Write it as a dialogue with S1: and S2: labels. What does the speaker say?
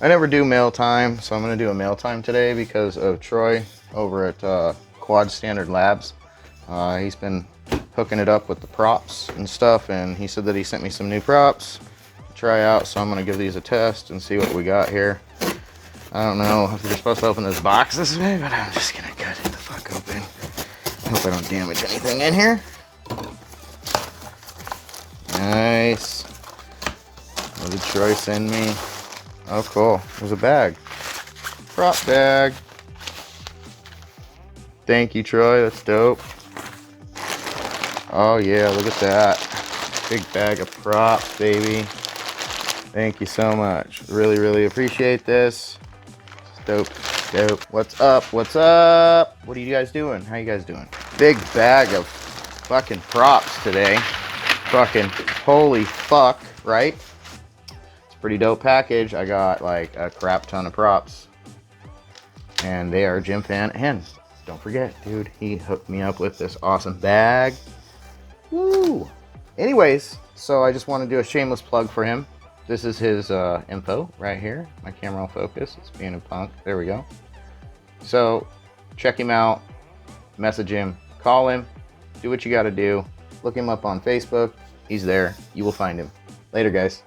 S1: I never do mail time, so I'm gonna do a mail time today because of Troy over at Quad Standard Labs. He's been hooking it up with the props and stuff, and he said that he sent me some new props to try out, so I'm gonna give these a test and see what we got here. I don't know if you're supposed to open this box this way, but I'm just gonna cut it the fuck open. Hope I don't damage anything in here. Nice. What did Troy send me? Oh, cool. There's a bag. Prop bag. Thank you, Troy. That's dope. Oh, yeah. Look at that. Big bag of props, baby. Thank you so much. Really, really appreciate this. Dope. Dope. What's up? What's up? What are you guys doing? How you guys doing? Big bag of fucking props today. Fucking holy fuck, right? Pretty dope package. I got like a crap ton of props, and they are GemFan. And don't forget, dude, he hooked me up with this awesome bag. Woo! Anyways, so I just want to do a shameless plug for him. This is his info right here. My camera will focus. It's being a punk. There we go. So check him out, message him, call him, do what you got to do. Look him up on Facebook. He's there. You will find him. Later, guys.